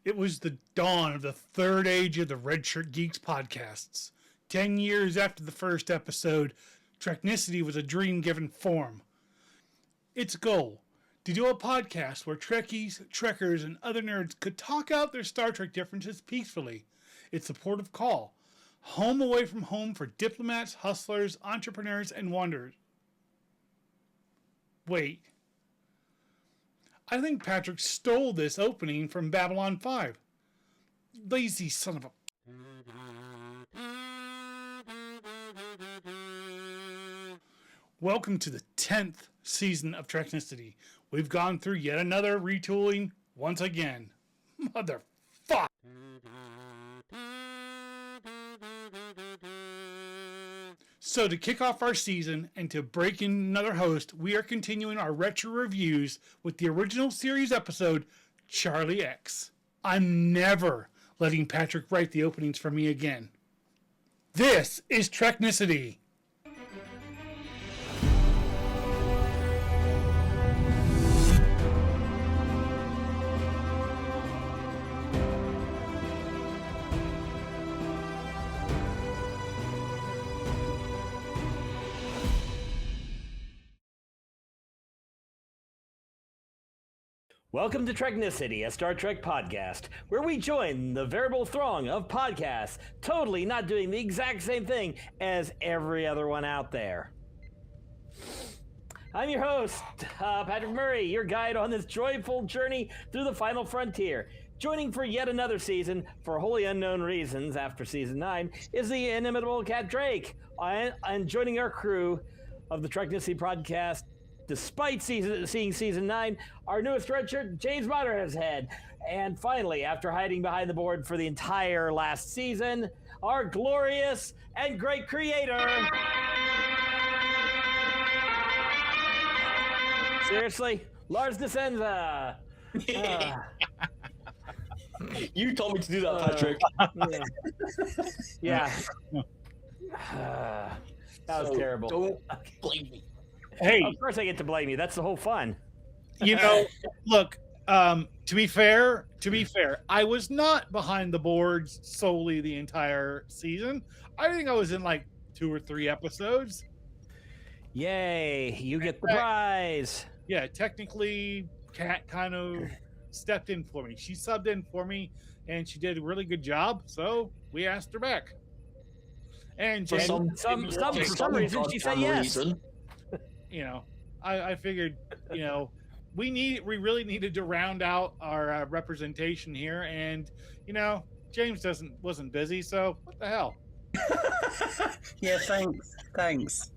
It was the dawn of the third age of the Red Shirt Geeks podcasts. 10 years after the first episode, Treknicity was a dream given form. Its goal, to do a podcast where Trekkies, Trekkers, and other nerds could talk out their Star Trek differences peacefully. Its supportive call, home away from home for diplomats, hustlers, entrepreneurs, and wanderers. Wait. I think Patrick stole this opening from Babylon 5. Lazy son of a... Welcome to the 10th season of Treknicity. We've gone through yet another retooling once again. Motherfuck! So to kick off our season and to break in another host, we are continuing our retro reviews with the original series episode, Charlie X. I'm never letting Patrick write the openings for me again. This is Treknicity. Welcome to Treknicity, a Star Trek podcast, where we join the veritable throng of podcasts, totally not doing the exact same thing as every other one out there. I'm your host, Patrick Murray, your guide on this joyful journey through the final frontier. Joining for yet another season, for wholly unknown reasons after Season 9, is the inimitable Cat Drake. And joining our crew of the Treknicity podcast, despite seeing Season 9, our newest redshirt, James Mottershead. And finally, after hiding behind the board for the entire last season, our glorious and great creator. Seriously? Lars Di Scenza. You told me to do that, Patrick. Yeah. That was terrible. Don't blame me. Hey, of course I get to blame you. That's the whole fun. you know, look, to be fair, I was not behind the boards solely the entire season. I think I was in like 2 or 3 episodes. Yay, you get the prize. Yeah, technically, Kat kind of stepped in for me. She subbed in for me, and she did a really good job, so we asked her back. And For Jen, some reason, she said yes. you know, I figured, you know, we really needed to round out our representation here, and you know, James wasn't busy, so what the hell? Yeah, thanks.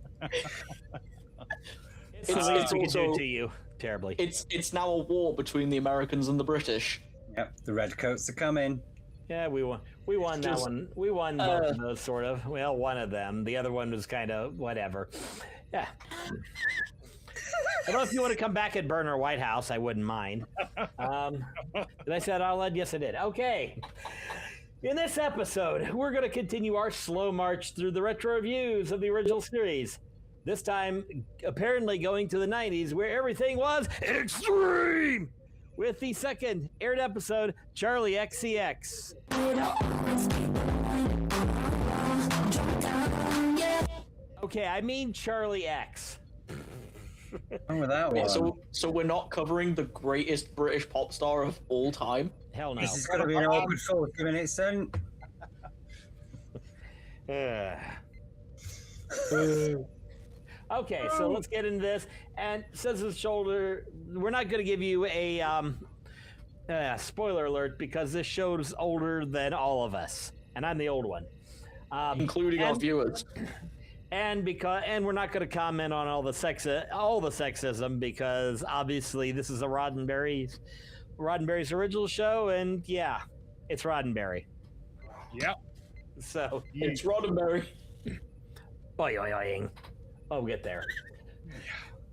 It's also to you terribly. It's now a war between the Americans and the British. Yep, the redcoats are coming. Yeah, we won that one. We won both of those, sort of. Well, one of them. The other one was kind of whatever. Yeah. I don't know if you want to come back and burn our White House. I wouldn't mind. Did I say that out loud? Yes, I did. Okay. In this episode, we're going to continue our slow march through the retro reviews of the original series. This time, apparently going to the 90s, where everything was extreme, with the second aired episode, Charlie XCX. Okay, I mean Charlie X. Oh, that one. So we're not covering the greatest British pop star of all time? Hell no. This is going to be an awkward 40 minutes then. Okay, so let's get into this. And says his shoulder, we're not going to give you a spoiler alert because this show's older than all of us, and I'm the old one, Including our viewers. And we're not going to comment on all the sexism because obviously this is a Roddenberry's original show, and yeah, it's Roddenberry. Yep. So It's Roddenberry. Oi, oi, oing. Oh, get there.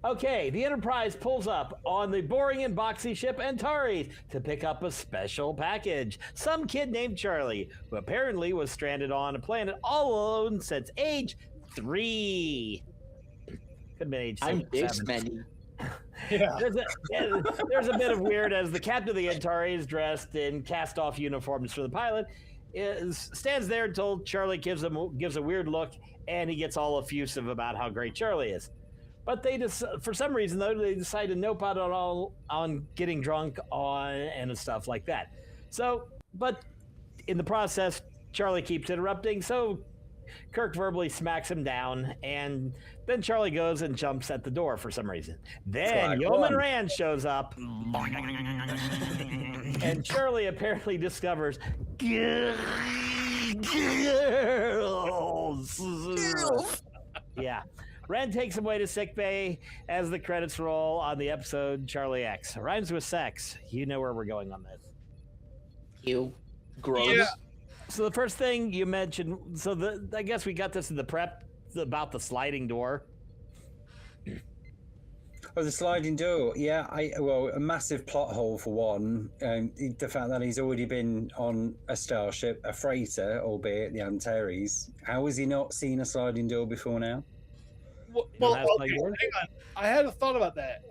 Okay, the Enterprise pulls up on the boring and boxy ship Antares to pick up a special package. Some kid named Charlie, who apparently was stranded on a planet all alone since age 3. Could have been age 7. I'm this many. Yeah. There's a bit of weird as the captain of the Antares, dressed in cast-off uniforms for the pilot, stands there until Charlie gives a weird look, and he gets all effusive about how great Charlie is. But for some reason, though, they decide to nope out on getting drunk and stuff like that. So, but in the process, Charlie keeps interrupting, so Kirk verbally smacks him down, and then Charlie goes and jumps at the door for some reason. Then Yeoman Rand shows up, and Charlie apparently discovers girls. Yeah. Rand takes him away to sickbay as the credits roll on the episode Charlie X. Rhymes with sex. You know where we're going on this. You. Gross. Yeah. So the first thing you mentioned, I guess we got this in the prep about the sliding door. Oh, the sliding door. Yeah, a massive plot hole for one. The fact that he's already been on a starship, a freighter, albeit the Antares. How has he not seen a sliding door before now? Well, okay, hang on. I had a thought about that.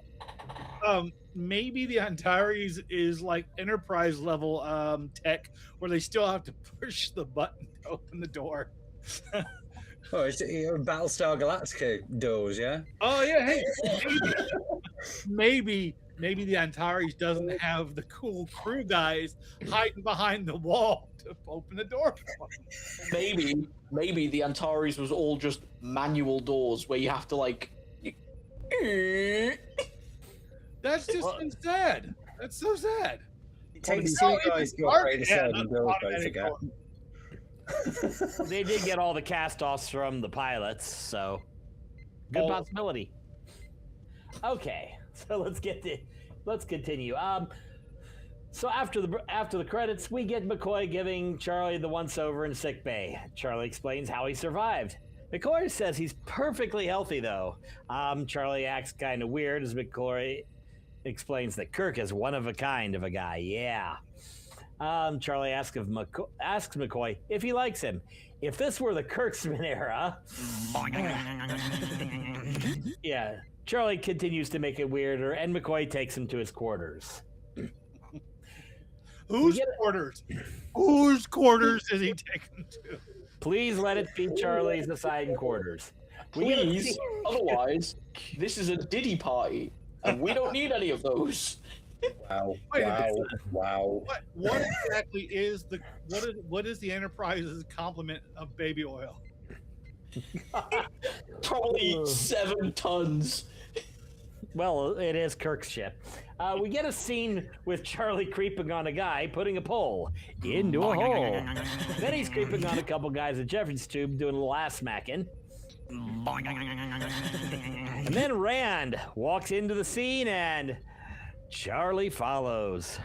Maybe the Antares is like Enterprise level tech, where they still have to push the button to open the door. Oh, it's Battlestar Galactica doors, yeah? Oh yeah, hey, maybe the Antares doesn't have the cool crew guys hiding behind the wall to open the door. Maybe the Antares was all just manual doors where you have to like. That's just sad. That's so sad. It takes two guys to operate a sliding door, don't forget. They did get all the cast-offs from the pilots, so good possibility. Okay, so let's continue. So after the credits, we get McCoy giving Charlie the once-over in sickbay. Charlie explains how he survived. McCoy says he's perfectly healthy, though. Charlie acts kind of weird as McCoy explains that Kirk is one of a kind of a guy. Yeah. Charlie asks McCoy if he likes him. If this were the Kurtzman era, yeah. Charlie continues to make it weirder, and McCoy takes him to his quarters. Whose quarters? Whose quarters is he taking to? Please let it be Charlie's assigned quarters. Please, otherwise, this is a Diddy party, and we don't need any of those. Wow! Wait a Wow! minute. Wow! What exactly is what is the Enterprise's complement of baby oil? Probably 7 tons. Well, it is Kirk's ship. We get a scene with Charlie creeping on a guy putting a pole into a hole. Then he's creeping on a couple guys at Jeffrey's tube doing a little ass smacking. And then Rand walks into the scene and Charlie follows.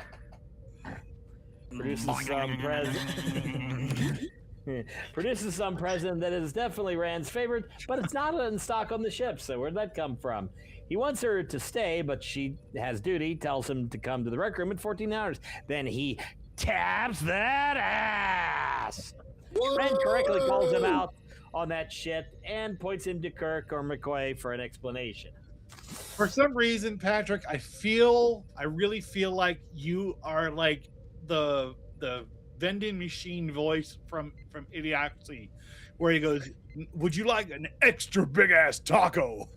Produces some present that is definitely Rand's favorite, but it's not in stock on the ship, so where'd that come from? He wants her to stay, but she has duty, tells him to come to the rec room in 14 hours. Then he taps that ass. Rand correctly calls him out on that shit and points him to Kirk or McCoy for an explanation. For some reason, Patrick, I really feel like you are like the vending machine voice from Idiocracy, where he goes, "Would you like an extra big ass taco?"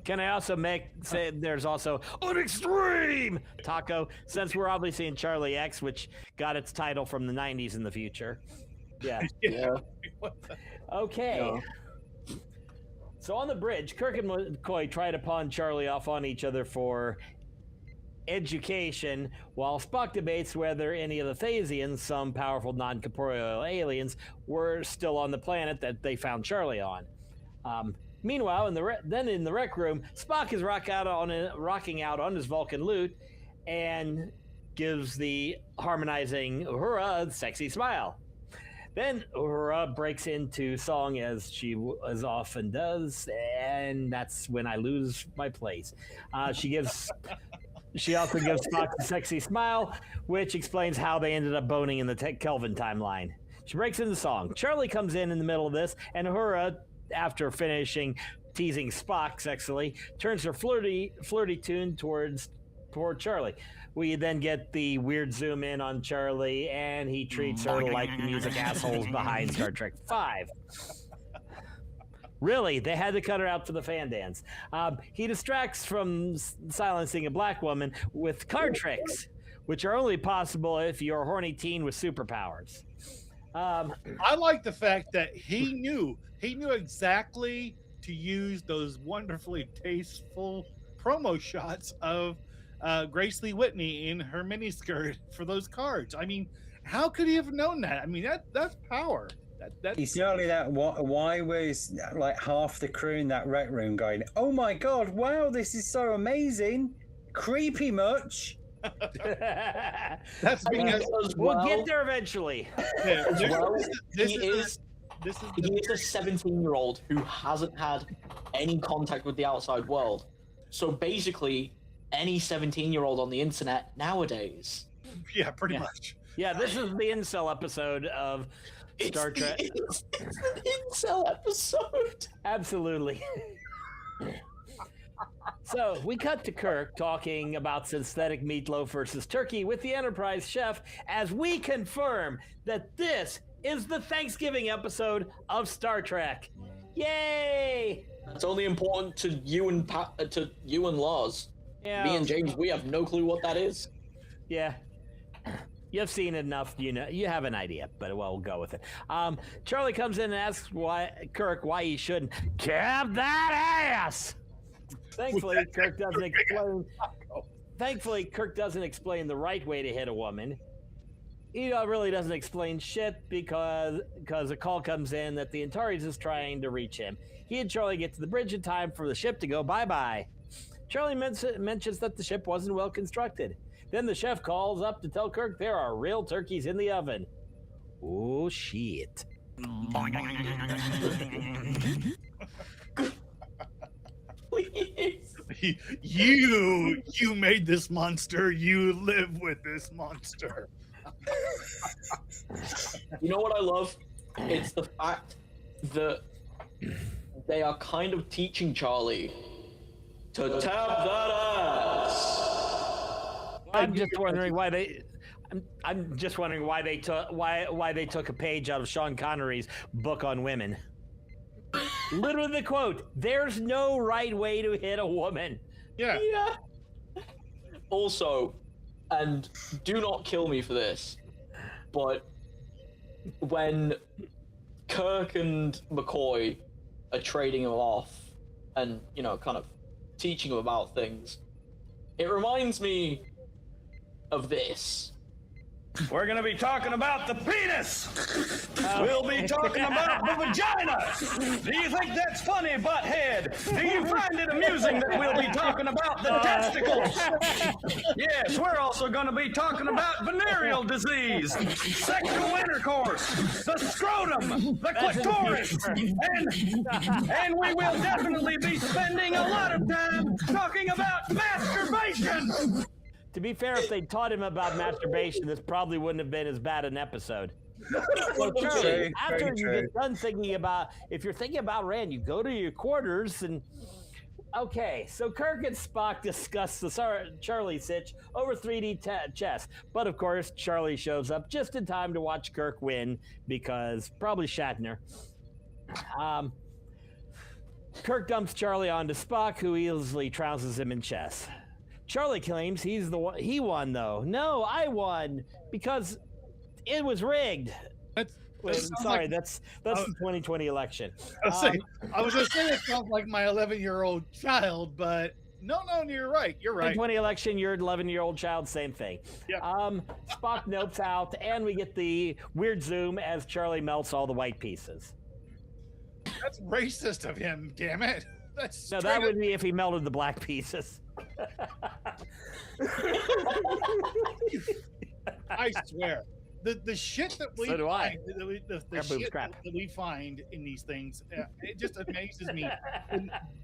Can I also say there's also an extreme taco, since we're obviously in Charlie X, which got its title from the 90s in the future. Yeah. Yeah. Okay. Yeah. So on the bridge, Kirk and McCoy try to pawn Charlie off on each other for education, while Spock debates whether any of the Thasians, some powerful non-corporeal aliens, were still on the planet that they found Charlie on. Meanwhile, in the rec room, Spock is rocking out on his Vulcan lute and gives the harmonizing Uhura a sexy smile. Then Uhura breaks into song as she as often does, and that's when I lose my place. She also gives Spock a sexy smile, which explains how they ended up boning in the Kelvin timeline. She breaks into song. Charlie comes in the middle of this, and Uhura after finishing teasing Spock sexually, turns her flirty tune toward Charlie. We then get the weird zoom in on Charlie, and he treats her like the music assholes behind Star Trek V. Really, they had to cut her out for the fan dance. He distracts from silencing a black woman with card tricks, which are only possible if you're a horny teen with superpowers. I like the fact that he knew exactly to use those wonderfully tasteful promo shots of Grace Lee Whitney in her miniskirt for those cards. I mean, how could he have known that? I mean, that's power. It's not only that. Why was like half the crew in that rec room going, "Oh my god, wow, this is so amazing, creepy much"? That's because we'll get there eventually. Yeah, he is a 17-year-old who hasn't had any contact with the outside world. So basically, any 17-year-old on the internet nowadays. Yeah, pretty much. Yeah, this is the incel episode of Star Trek. It's an incel episode. Absolutely. So we cut to Kirk talking about synthetic meatloaf versus turkey with the Enterprise chef as we confirm that this is the Thanksgiving episode of Star Trek. Yay! It's only important to you and Lars. Yeah. Me and James, we have no clue what that is. Yeah. You've seen it enough, you know, you have an idea, but we'll go with it. Charlie comes in and asks Kirk why he shouldn't cap that ass. Thankfully, Kirk doesn't explain the right way to hit a woman. He really doesn't explain shit because a call comes in that the Antares is trying to reach him. He and Charlie get to the bridge in time for the ship to go bye-bye. Charlie mentions that the ship wasn't well constructed. Then the chef calls up to tell Kirk there are real turkeys in the oven. Oh, shit. Please. You made this monster. You live with this monster. You know what I love? It's the fact that they are kind of teaching Charlie to tap that ass. I'm just wondering why they. I'm just wondering why they took a page out of Sean Connery's book on women. Literally the quote: "There's no right way to hit a woman." Yeah. Also, and do not kill me for this, but when Kirk and McCoy are trading him off and, you know, kind of teaching him about things, it reminds me of this. We're going to be talking about the penis. We'll be talking about the vagina. Do you think that's funny, butthead? Do you find it amusing that we'll be talking about the testicles? Yes, we're also going to be talking about venereal disease, sexual intercourse, the scrotum, the clitoris, and we will definitely be spending a lot of time talking about masturbation. To be fair, if they taught him about masturbation, this probably wouldn't have been as bad an episode. So Charlie, after you get done thinking about, if you're thinking about Rand, you go to your quarters and, okay, so Kirk and Spock discuss the Charlie sitch over 3D chess. But of course, Charlie shows up just in time to watch Kirk win because probably Shatner. Kirk dumps Charlie onto Spock, who easily trouncers him in chess. Charlie claims he won, though. No, I won because it was rigged. That's the 2020 election. I was going to say it sounds like my 11-year-old child, but no, you're right. You're right. 2020 election, your 11-year-old child, same thing. Yep. Spock nopes out, and we get the weird zoom as Charlie melts all the white pieces. That's racist of him, damn it. No, that would be if he melted the black pieces. I swear, the shit that we find, the shit that we find in these things, it just amazes me.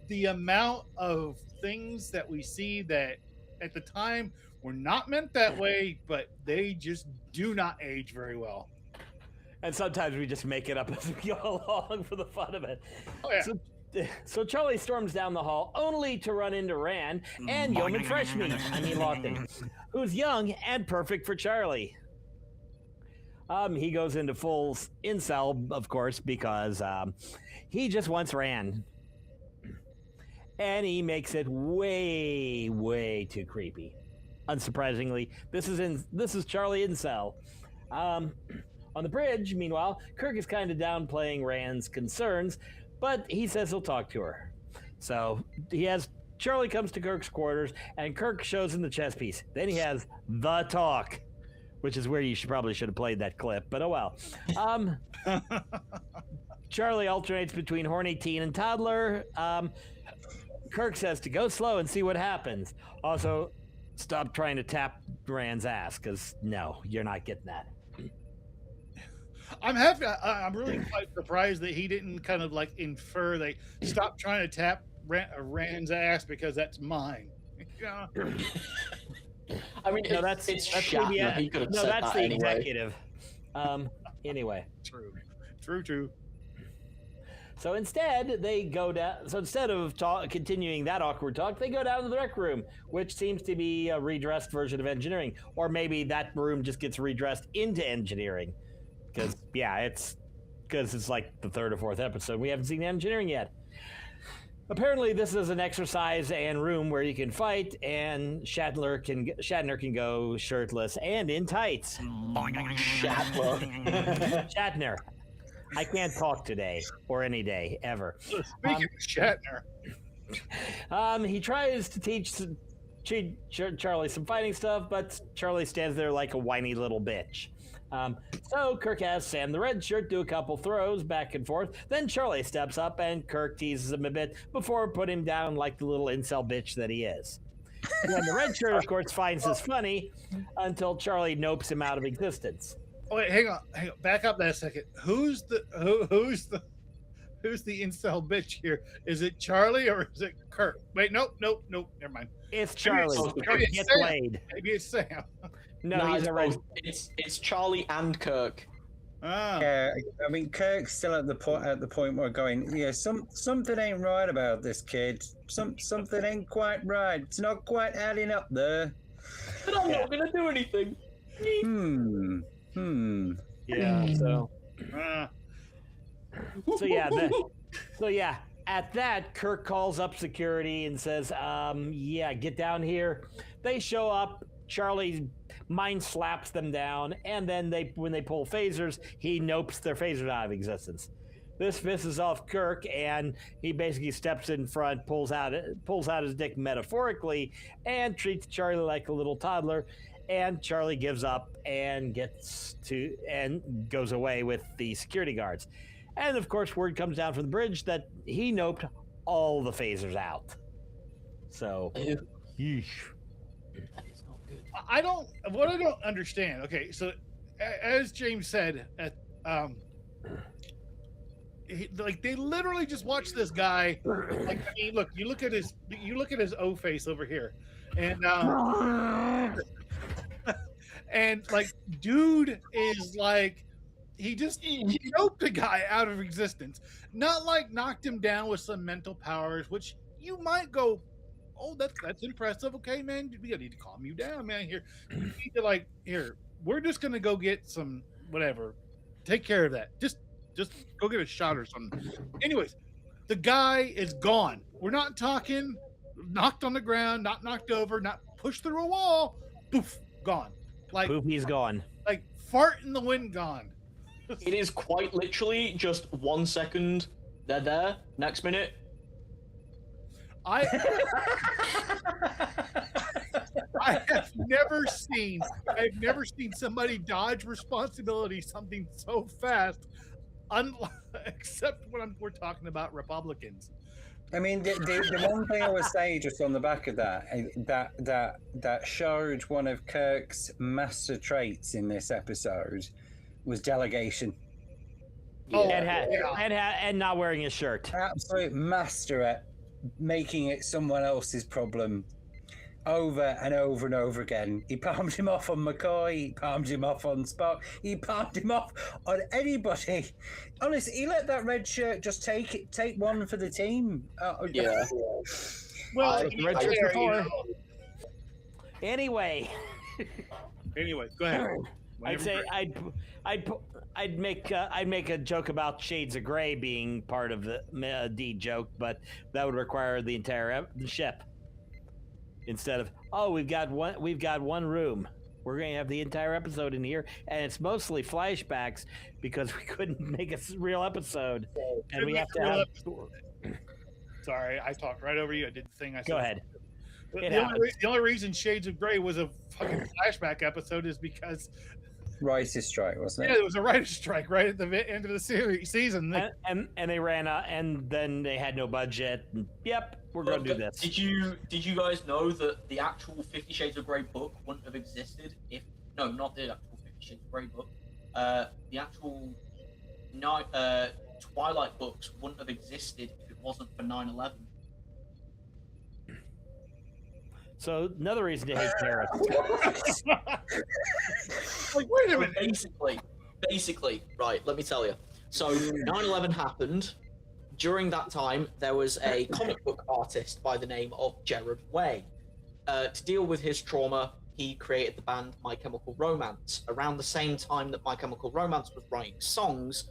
The amount of things that we see that at the time were not meant that way, but they just do not age very well. And sometimes we just make it up as we go along for the fun of it. Oh, yeah. So Charlie storms down the hall only to run into Rand and Yeoman Lawton, who's young and perfect for Charlie. He goes into full incel, of course, because he just wants Rand. And he makes it way, way too creepy. Unsurprisingly, this is Charlie incel. On the bridge, meanwhile, Kirk is kind of downplaying Rand's concerns, but he says he'll talk to her. So Charlie comes to Kirk's quarters, and Kirk shows him the chess piece. Then he has the talk, which is where you probably should have played that clip, but oh well. Charlie alternates between horny teen and toddler. Kirk says to go slow and see what happens. Also, stop trying to tap Rand's ass, because no, you're not getting that. I'm really quite surprised that he didn't kind of like infer they stop trying to tap Rand's ass because that's mine. Yeah. I mean, No, that's Shatner. the, He could have no, said that's that the anyway. executive. Anyway. True. So instead, they go down. So instead of continuing that awkward talk, they go down to the rec room, which seems to be a redressed version of engineering, or maybe that room just gets redressed into engineering, because it's like the third or fourth episode. We haven't seen engineering yet. Apparently, this is an exercise and room where you can fight, and Shatner can go shirtless and in tights. Shatner. I can't talk today or any day ever. Speaking of Shatner, he tries to teach Charlie some fighting stuff, but Charlie stands there like a whiny little bitch. So Kirk has Sam the Red Shirt do a couple throws back and forth. Then Charlie steps up and Kirk teases him a bit before putting him down like the little incel bitch that he is. And the Red Shirt, of course, finds this funny until Charlie nopes him out of existence. oh, wait, hang on, back up that a second. Who's the incel bitch here? Is it Charlie or is it Kirk? Wait, nope, never mind. It's Charlie. Kirk gets laid. Maybe it's Sam. No, he's a red. It's Charlie and Kirk. Ah. Yeah, I mean, Kirk's still at the point where going, yeah, something ain't right about this kid. Something ain't quite right. It's not quite adding up there. But I'm not gonna do anything. Yeah. So yeah. So yeah. At that, Kirk calls up security and says, "Yeah, get down here." They show up. Charlie mind slaps them down, and then when they pull phasers, he nopes their phasers out of existence. This pisses off Kirk, and he basically steps in front, pulls out his dick metaphorically, and treats Charlie like a little toddler. And Charlie gives up and goes away with the security guards. And of course, word comes down from the bridge that he noped all the phasers out. So, yeesh. I don't understand. Okay, so as James said, they literally just watch this guy. Like, I mean, look, you look at his O face over here, and and like, dude is like, he noped a guy out of existence, not like knocked him down with some mental powers, which you might go, oh, that's impressive. Okay, man, we need to calm you down, man. Here, you need to we're just gonna go get some whatever. Take care of that. Just go get a shot or something. Anyways, the guy is gone. We're not talking knocked on the ground, not knocked over, not pushed through a wall. Poof, gone. Like poof, he's gone. Like fart in the wind, gone. It is quite literally just 1 second. They're there. Next minute. I have never seen somebody dodge responsibility something so fast, except when we're talking about Republicans. I mean, the one thing I would say just on the back of that showed one of Kirk's master traits in this episode was delegation. And not wearing a shirt. Absolute master at making it someone else's problem. over and over and over again. He palmed him off on McCoy, he palmed him off on Spock, he palmed him off on anybody. Honestly, he let that red shirt just take one for the team. Yeah. Well, red shirts there, before. Anyway, go ahead. I'd say I'd make a joke about Shades of Grey being part of the D joke, but that would require the entire ship. Instead of we've got one room, we're going to have the entire episode in here, and it's mostly flashbacks because we couldn't make a real episode, and we have to have. Sorry, I talked right over you. I did the thing I said. Go ahead. The only reason Shades of Grey was a fucking flashback episode is because Writer's strike, wasn't it? yeah, there was a writer's strike right at the end of the season. And they ran out, and then they had no budget. And, yep, we're going to do this. Did you guys know that the actual 50 Shades of Grey book wouldn't have existed if not the actual 50 Shades of Grey book, the actual Twilight books wouldn't have existed if it wasn't for 9/11. So another reason to hate Paris. Like, wait a minute. Basically, right, let me tell you. So 9/11 happened. During that time, there was a comic book artist by the name of Gerard Way. To deal with his trauma, he created the band My Chemical Romance. Around the same time that My Chemical Romance was writing songs,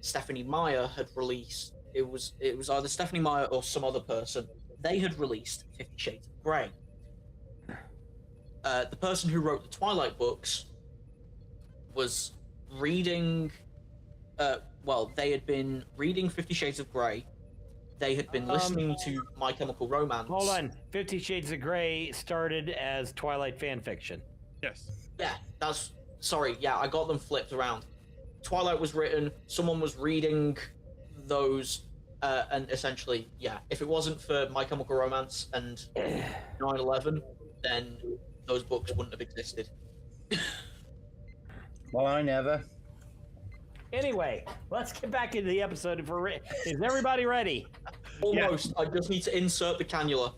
Stephanie Meyer had released, it was either Stephanie Meyer or some other person, they had released 50 Shades of Grey. The person who wrote the Twilight books was reading, they had been reading 50 Shades of Grey. They had been listening to My Chemical Romance. Hold on. 50 Shades of Grey started as Twilight fan fiction. Yes. Yeah, I got them flipped around. Twilight was written, someone was reading those, and essentially, yeah, if it wasn't for My Chemical Romance and 9/11, then those books wouldn't have existed. Well, I never. Anyway, let's get back into the episode. Is everybody ready? Almost. Yeah. I just need to insert the cannula.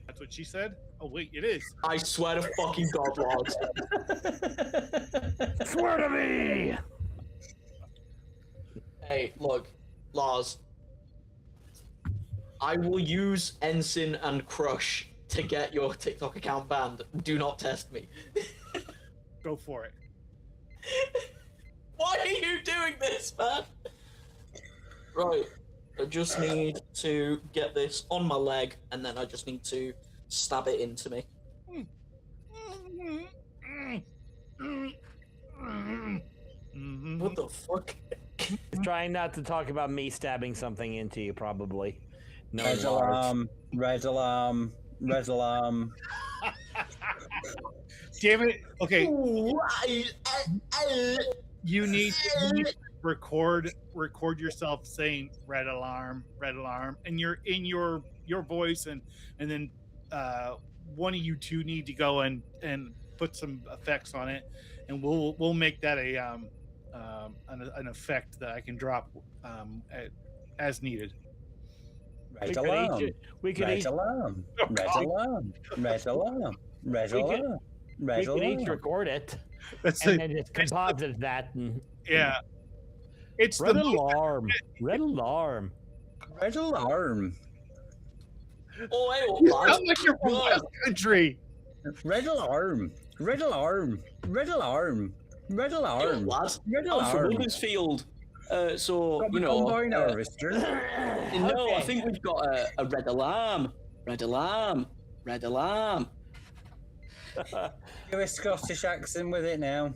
That's what she said? Oh, wait, it is. I swear to fucking God, Lars. Swear to me! Hey, look, Lars. I will use Ensign and Crush to get your TikTok account banned. Do not test me. Go for it. Why are you doing this, man? Right. I just need to get this on my leg, and then I just need to stab it into me. What the fuck? Trying not to talk about me stabbing something into you, probably. No, Red alarm, red alarm, red alarm. Damn it. Okay. You need to record yourself saying red alarm, and you're in your voice, and then one of you two need to go and put some effects on it, and we'll make that an effect that I can drop as needed. Red alarm. We could red each alarm. Red alarm. Red alarm. Red alarm. Red alarm. record it That's and then just composite that. And yeah. It's red the alarm. Red alarm. Red alarm. Oh, hey, You Lars. sound like you're from West Country. Red alarm. Red alarm. Red alarm. Red Hey, alarm. lads. Red I'm from alarm. Huddersfield. So, Got you my know. combine harvester. No, Okay. I think we've got a red alarm. Red alarm. Red alarm. Do a Scottish accent with it now.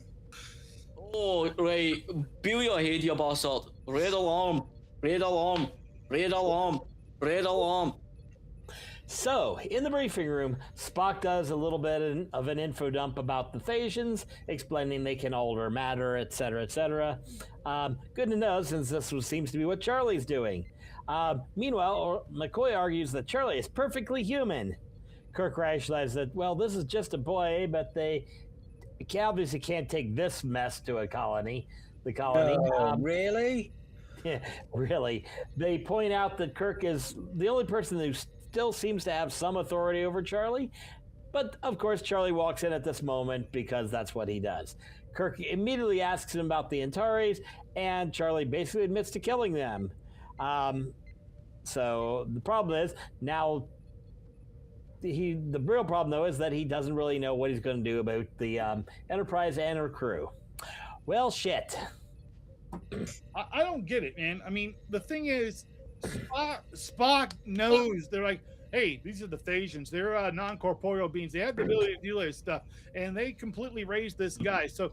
Oh, right. Bill your head, you bastard. Red alarm. Red alarm. Red alarm. Red alarm. So, in the briefing room, Spock does a little bit of an info dump about the Thasians, explaining they can alter matter, etc., etc. Good to know, since this seems to be what Charlie's doing. Meanwhile, McCoy argues that Charlie is perfectly human. Kirk rationalizes that, well, this is just a boy, but they obviously can't take this mess to a colony. The colony. Really? Yeah, really. They point out that Kirk is the only person who still seems to have some authority over Charlie, But of course, Charlie walks in at this moment because that's what he does. Kirk immediately asks him about the Antares, and Charlie basically admits to killing them. So the problem is now the real problem though is that he doesn't really know what he's going to do about the Enterprise and her crew. Well, shit. I don't get it, man. I mean, the thing is, Spock knows. They're like, hey, these are the Thasians. They're non-corporeal beings. They have the ability to do this stuff, and they completely raised this guy. So,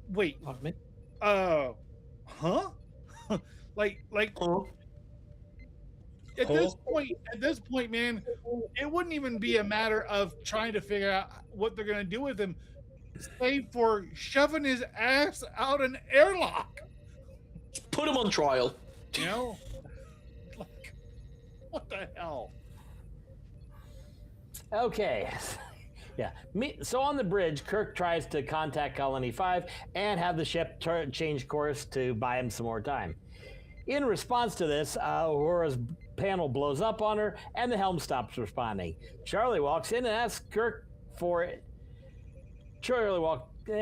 wait, huh? like, at this point, man, it wouldn't even be a matter of trying to figure out what they're gonna do with him, save for shoving his ass out an airlock. Put him on trial. You know, like, what the hell? Okay. Yeah. So on the bridge, Kirk tries to contact Colony 5 and have the ship change course to buy him some more time. In response to this, Uhura's panel blows up on her and the helm stops responding. Charlie walks in and asks Kirk for it. Charlie walks in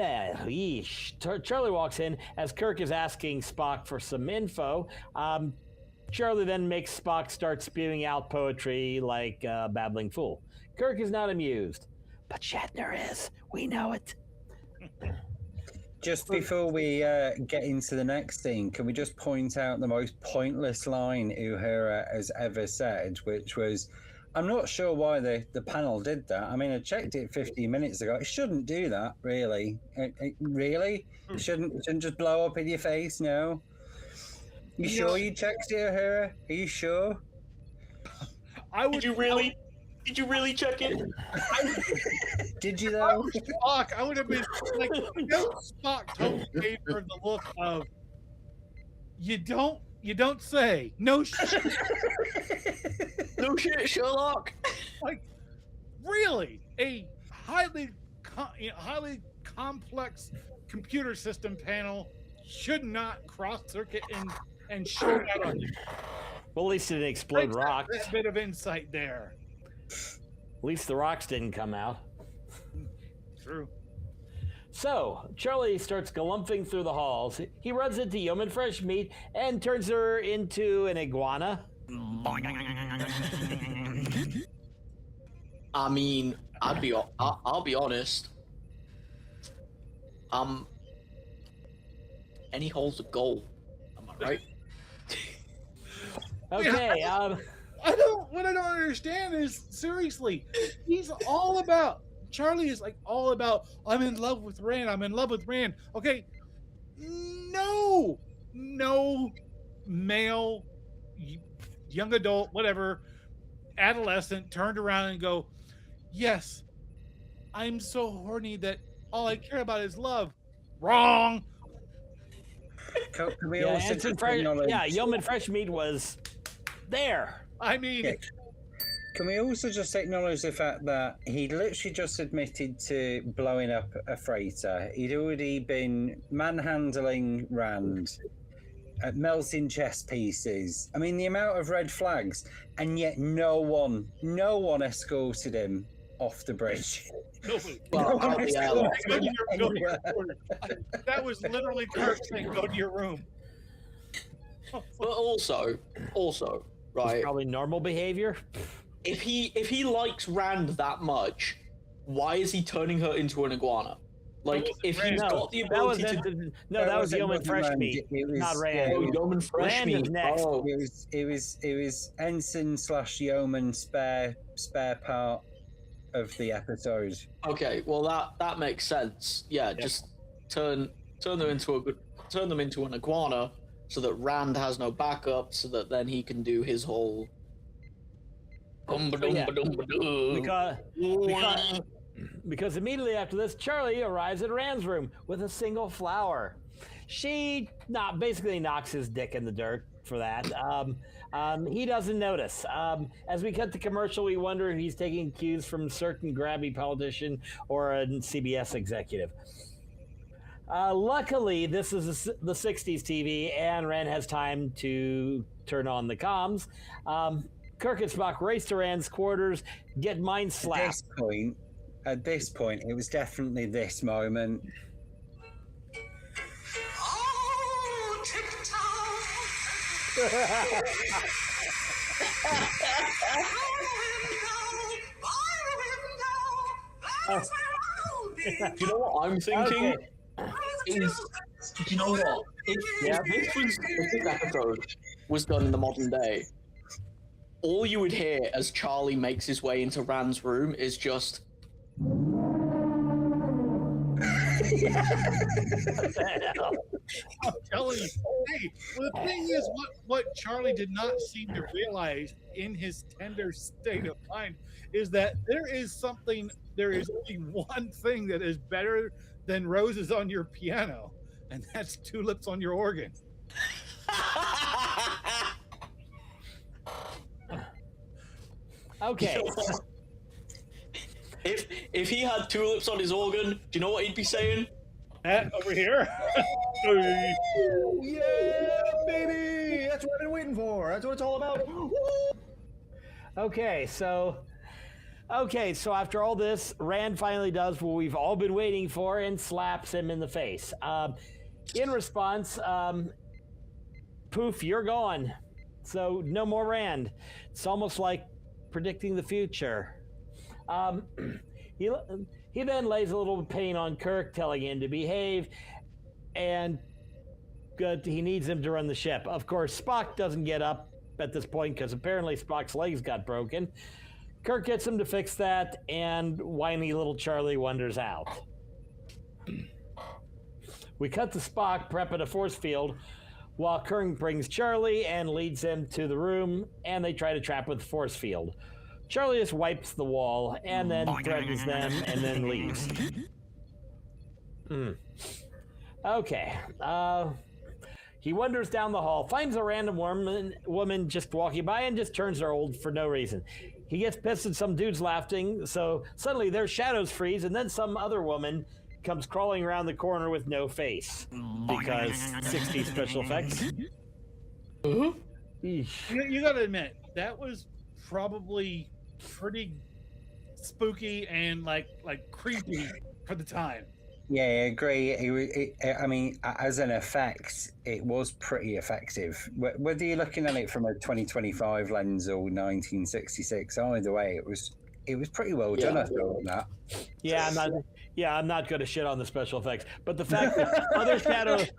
as Kirk is asking Spock for some info. Charlie then makes Spock start spewing out poetry like a babbling fool. Kirk is not amused, but Shatner is. We know it. Just before we get into the next scene, can we just point out the most pointless line Uhura has ever said, which was, I'm not sure why the panel did that. I mean, I checked it 15 minutes ago. It shouldn't do that, really. Really? It shouldn't just blow up in your face, no? You sure you checked it, Uhura? Are you sure? Did you really check it? Did you though? Spock, I would have been like, Spock totally gave her the look of, you don't say. No shit. No shit, Sherlock. Like, really? A highly complex computer system panel should not cross circuit and shoot out on you. Well, at least it didn't explode rocks. That bit of insight there. At least the rocks didn't come out. True. So, Charlie starts galumphing through the halls. He runs into Yeoman Fresh Meat and turns her into an iguana. I mean, I'll be honest. Any hole's a goal. Am I right? Okay, What I don't understand is, seriously, Charlie is like all about, I'm in love with Rand. Okay, no male, young adult, whatever, adolescent turned around and go, yes, I'm so horny that all I care about is love. Wrong. Can we also acknowledge... Yeoman Fresh Meat was there. I mean, can we also just acknowledge the fact that he literally just admitted to blowing up a freighter? He'd already been manhandling Rand, melting chess pieces. I mean, the amount of red flags, and yet no one escorted him off the bridge. Well, that was literally Kirk saying, "Go to your room." But also, right? It's probably normal behavior. If he likes Rand that much, why is he turning her into an iguana? Like, if he's got the ability that was Yeoman Fresh Meat, not Rand. Oh, Yeoman Fresh Rand Meat. is next. Oh. It was Ensign / Yeoman spare part of the episode. Okay, well that makes sense. Yeah, just turn them into an iguana, so that Rand has no backup, so that then he can do his whole. Because immediately after this, Charlie arrives at Rand's room with a single flower. She basically knocks his dick in the dirt for that. He doesn't notice. As we cut to commercial, we wonder if he's taking cues from certain grabby politician or a CBS executive. Luckily, this is the 60s TV, and Rand has time to turn on the comms. Kirk and Spock race to Rand's quarters, get mind slapped. At this point, at this point, it was definitely this moment. Oh, tiptoe. Do you know what I'm thinking? Is, do you know what? If this episode was done in the modern day, all you would hear as Charlie makes his way into Rand's room is just. I'm telling you. Hey, well, the thing is, what Charlie did not seem to realize in his tender state of mind is that there is only one thing that is better than roses on your piano, and that's tulips on your organ. Okay. If he had tulips on his organ, do you know what he'd be saying? That over here. Yeah, baby! That's what I've been waiting for. That's what it's all about. Okay, so after all this, Rand finally does what we've all been waiting for and slaps him in the face. In response, poof, you're gone. So no more Rand. It's almost like predicting the future. He then lays a little pain on Kirk, telling him to behave, and he needs him to run the ship. Of course, Spock doesn't get up at this point because apparently Spock's legs got broken. Kirk gets him to fix that, and whiny little Charlie wanders out. We cut to Spock prepping a force field while Kirk brings Charlie and leads him to the room, and they try to trap with the force field. Charlie just wipes the wall and then threatens them and then leaves. Okay. He wanders down the hall, finds a random woman just walking by and just turns her old for no reason. He gets pissed at some dudes laughing, so suddenly their shadows freeze, and then some other woman comes crawling around the corner with no face. Because 60 special effects. You gotta admit, that was probably pretty spooky and like creepy for the time. Yeah, I agree. I mean, as an effect, it was pretty effective. Whether you're looking at it from a 2025 lens or 1966, either way, it was pretty well done. I thought that. I'm not going to shit on the special effects, but the fact that other shadows,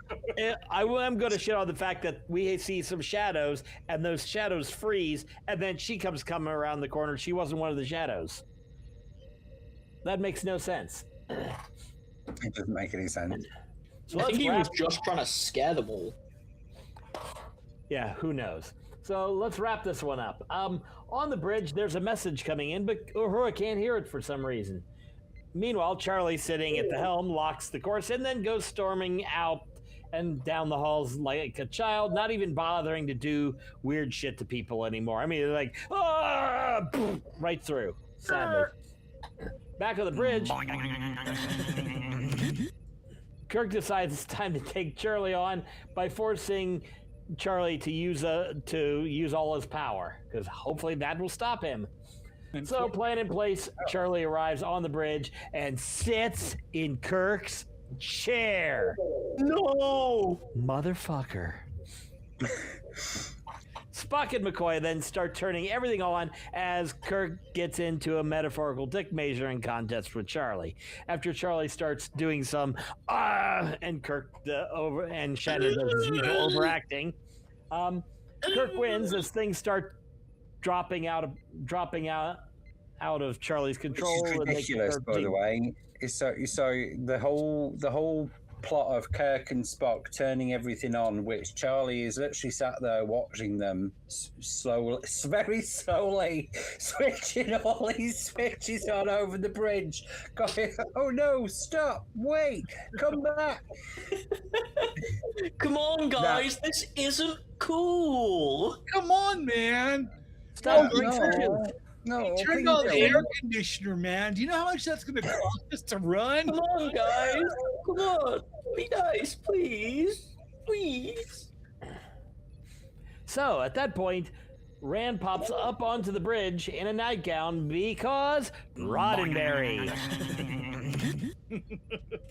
I am going to shit on the fact that we see some shadows and those shadows freeze, and then she comes coming around the corner. She wasn't one of the shadows. That makes no sense. It doesn't make any sense. So I think he was just trying to scare them all. Yeah, who knows? So let's wrap this one up. On the bridge, there's a message coming in, but Uhura can't hear it for some reason. Meanwhile, Charlie, sitting at the helm, locks the course and then goes storming out and down the halls like a child, not even bothering to do weird shit to people anymore. I mean, they're like, right through, sadly. Back on the bridge, Kirk decides it's time to take Charlie on by forcing Charlie to use all his power, because hopefully that will stop him. So, plan in place, Charlie arrives on the bridge and sits in Kirk's chair. No! Motherfucker. Spock and McCoy then start turning everything on as Kirk gets into a metaphorical dick measuring contest with Charlie. After Charlie starts doing some and Kirk and Shannon does his usual overacting, Kirk wins as things start dropping out of Charlie's control. Which is ridiculous, by the way. So the whole plot of Kirk and Spock turning everything on, which Charlie is literally sat there watching them very slowly switching all these switches on over the bridge, going, oh no, stop, wait, come back. Come on, guys, this isn't cool. Come on, man. Stop. No, He turned on the air conditioner, man. Do you know how much that's going to cost us to run? Come on, guys. Come on. Be nice, please. Please. So at that point, Rand pops up onto the bridge in a nightgown because Roddenberry.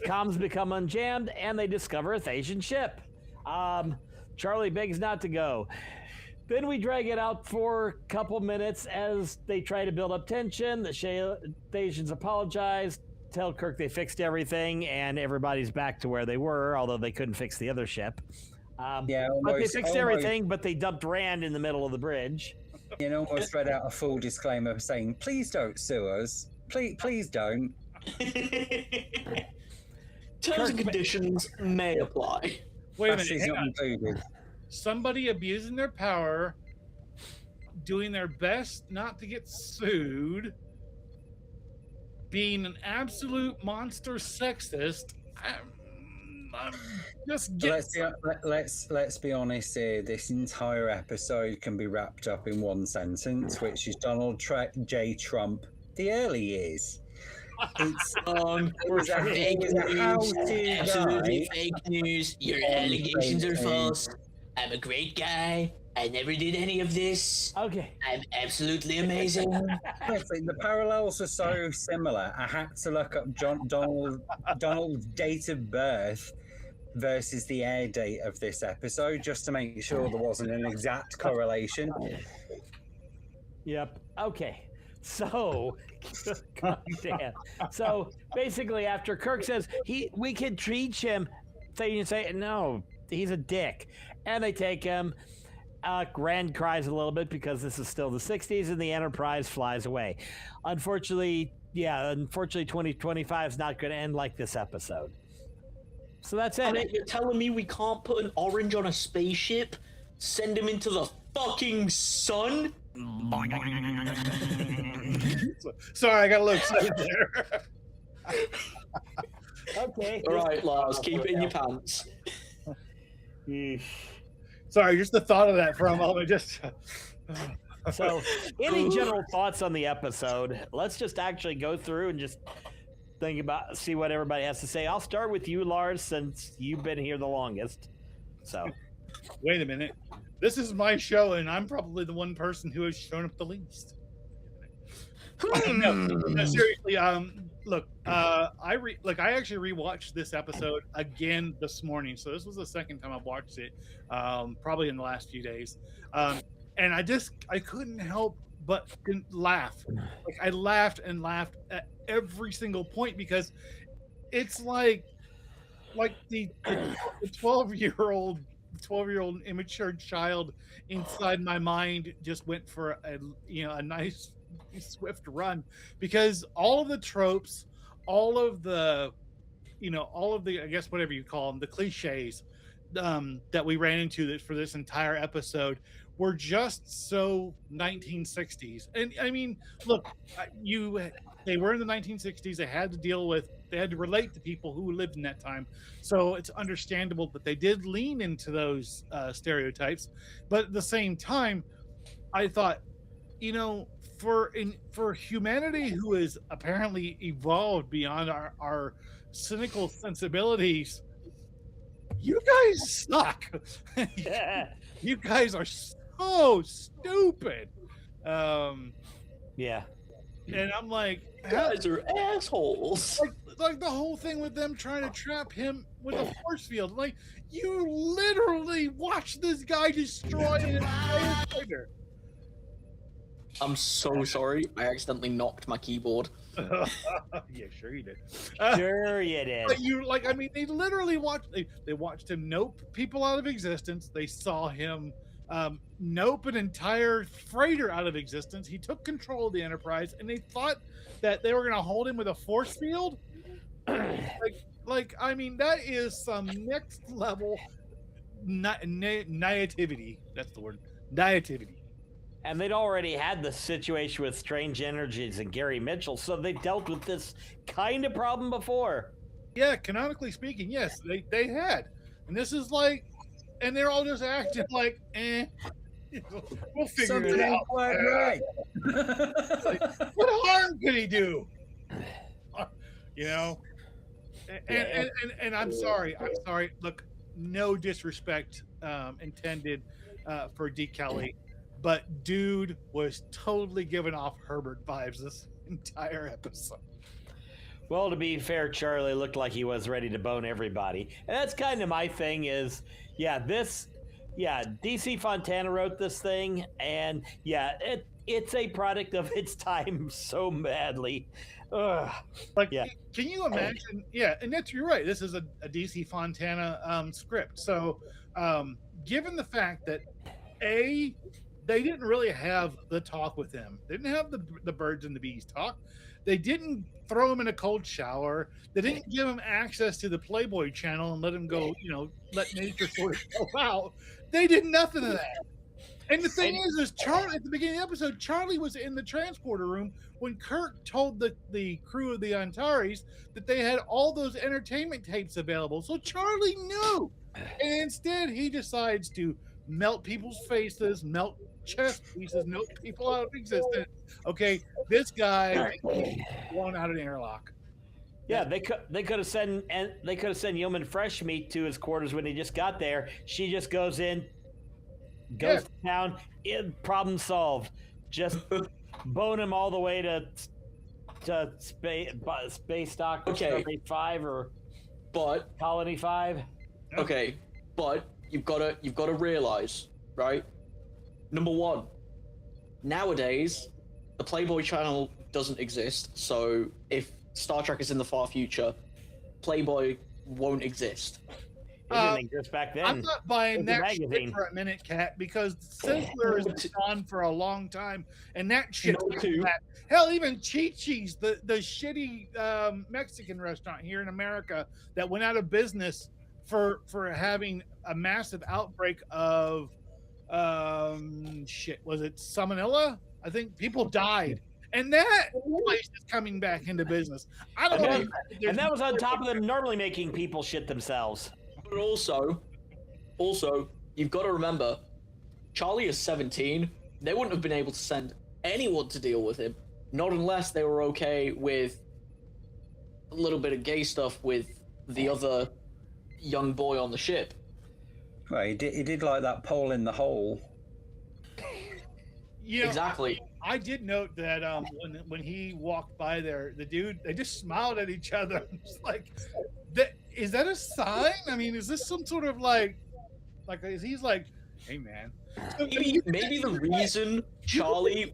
Comms become unjammed and they discover a Thasian ship. Charlie begs not to go. Then we drag it out for a couple minutes as they try to build up tension. The Thasians apologize, tell Kirk they fixed everything, and everybody's back to where they were, although they couldn't fix the other ship. But they fixed everything, but they dumped Rand in the middle of the bridge. You know, almost read out a full disclaimer saying, please don't sue us. Please don't. Terms and conditions may apply. Wait a That's minute. Hang not on. included. Somebody abusing their power, doing their best not to get sued, being an absolute monster sexist. I'm just getting. Let's be honest here. This entire episode can be wrapped up in one sentence, which is Donald J. Trump, the early years. It's Absolutely fake news. Your allegations are false. I'm a great guy. I never did any of this. Okay. I'm absolutely amazing. The parallels are so similar. I had to look up Donald's date of birth versus the air date of this episode just to make sure there wasn't an exact correlation. Yep. Okay. So, calm down. So basically, after Kirk says we can treat him, they say no, he's a dick, and they take him. Rand cries a little bit because this is still the 60s, and the Enterprise flies away. Unfortunately, 2025 is not going to end like this episode. So that's it. And you're telling me we can't put an orange on a spaceship? Send him into the fucking sun? Sorry, I got a little excited there. Okay. All right, Lars, keep it in your pants. Sorry, just the thought of that for a moment. Just So, any general thoughts on the episode? Let's just actually go through and just see what everybody has to say. I'll start with you, Lars, since you've been here the longest. So, wait a minute. This is my show, and I'm probably the one person who has shown up the least. No, seriously. Look, I actually rewatched this episode again this morning. So this was the second time I've watched it, probably in the last few days. And I couldn't help but laugh. Like I laughed and laughed at every single point because it's like the 12-year-old immature child inside my mind just went for a nice swift run, because all of the tropes, all of the I guess whatever you call them, the cliches that we ran into for this entire episode were just so 1960s. And I mean, look, they were in the 1960s. They had to relate to people who lived in that time. So it's understandable that they did lean into those stereotypes. But at the same time, I thought, for humanity who has apparently evolved beyond our cynical sensibilities, you guys suck. You guys are so stupid. yeah. And I'm like, You guys are assholes. like the whole thing with them trying to trap him with a force field. Like, you literally watched this guy destroy an entire fighter. I'm so sorry. I accidentally knocked my keyboard. Yeah, sure you did. Sure you did. But they literally watched him nope people out of existence. They saw him nope an entire freighter out of existence. He took control of the Enterprise, and they thought that they were going to hold him with a force field. That is some next level naivety. That's the word, naivety. And they'd already had the situation with Strange Energies and Gary Mitchell, so they dealt with this kind of problem before. Yeah, canonically speaking, yes, they had. And this is like, and they're all just acting like, we'll figure Something it ain't out. quite right. What harm could he do? And I'm sorry. Look, no disrespect intended for D. Kelly, but dude was totally giving off Herbert vibes this entire episode. Well, to be fair, Charlie looked like he was ready to bone everybody. And that's kind of my thing is, DC Fontana wrote this thing, and it's a product of its time so badly. Ugh. Can you imagine? Yeah, and you're right. This is a DC Fontana script. So, given the fact that they didn't really have the talk with him, they didn't have the birds and the bees talk. They didn't throw him in a cold shower. They didn't give him access to the Playboy channel and let him go, let nature sort of help out. They did nothing of that. And the thing is Charlie, at the beginning of the episode, Charlie was in the transporter room when Kirk told the crew of the Antares that they had all those entertainment tapes available. So Charlie knew. And instead, he decides to melt people's faces, melt chest pieces, melt people out of existence. Okay, this guy blown out an airlock. Yeah, they could have sent Yeoman Fresh Meat to his quarters when he just got there. She just goes to town. Problem solved. Just bone him all the way to space dock. Okay. 5 or But Colony 5. okay, but you've got to realize, right? Number one, nowadays the Playboy channel doesn't exist. So if Star Trek is in the far future, Playboy won't exist. It didn't exist back then. I'm not buying It's a that magazine. shit for a minute, Cat, because Sizzler has been on for a long time, and that shit. No, too. Hell, even Chi-Chi's, the shitty Mexican restaurant here in America that went out of business for having a massive outbreak of was it salmonella? I think people died. And that place is coming back into business. I don't know. And that was on top of them normally making people shit themselves. But also, you've got to remember, Charlie is 17. They wouldn't have been able to send anyone to deal with him, not unless they were okay with a little bit of gay stuff with the other young boy on the ship. Well, he did like that pole in the hole. Exactly. I did note that when he walked by there, the dude, they just smiled at each other. Just like, is that a sign? I mean, is this some sort of like he's like, hey man. Maybe the reason Charlie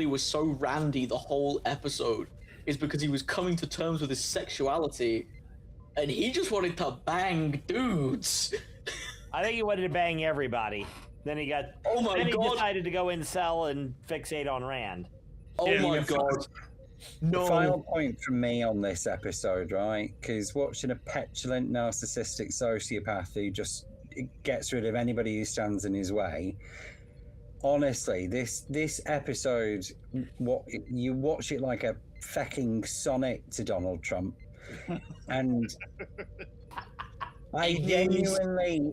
was so randy the whole episode is because he was coming to terms with his sexuality, and he just wanted to bang dudes. I think he wanted to bang everybody. Then he decided to go incel and fixate on Rand. Oh my god. No. The final point from me on this episode, right? Because watching a petulant, narcissistic sociopath who just gets rid of anybody who stands in his way. Honestly, this episode, you watch it like a fucking sonnet to Donald Trump, and I genuinely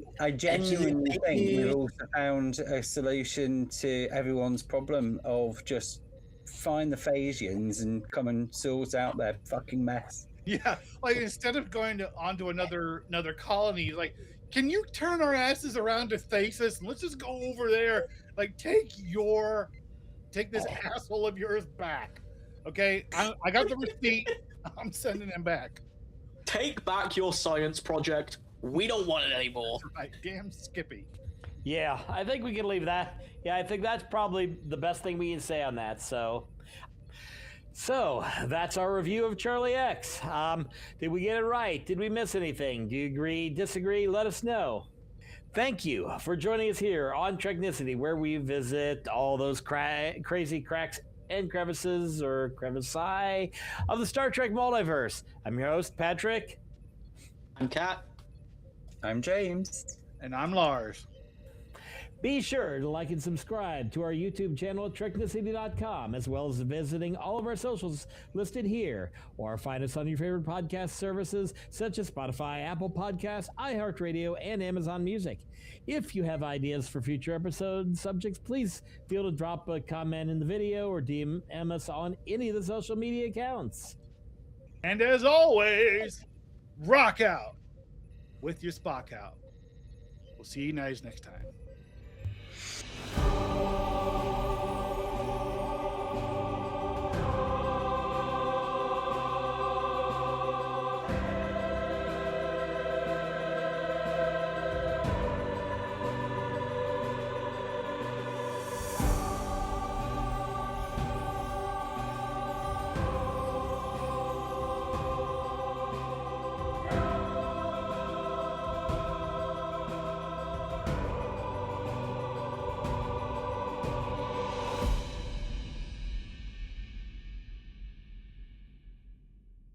think we've also found a solution to everyone's problem of just find the Phasians and come and sort out their fucking mess. Yeah, like instead of going onto another colony, like, can you turn our asses around to Thasus and let's just go over there? Like, take this asshole of yours back. Okay, I got the receipt. I'm sending him back. Take back your science project. We don't want it anymore. Right, damn Skippy. Yeah, I think we can leave that. Yeah, I think that's probably the best thing we can say on that. So that's our review of Charlie X. Did we get it right? Did we miss anything? Do you agree, disagree? Let us know. Thank you for joining us here on Treknicity, where we visit all those crazy cracks and crevices or crevici of the Star Trek multiverse. I'm your host, Patrick. I'm Kat. I'm James. And I'm Lars. Be sure to like and subscribe to our YouTube channel at Treknicity.com, as well as visiting all of our socials listed here, or find us on your favorite podcast services such as Spotify, Apple Podcasts, iHeartRadio, and Amazon Music. If you have ideas for future episode subjects, please feel to drop a comment in the video or DM us on any of the social media accounts. And as always, rock out with your Spock out. We'll see you guys next time.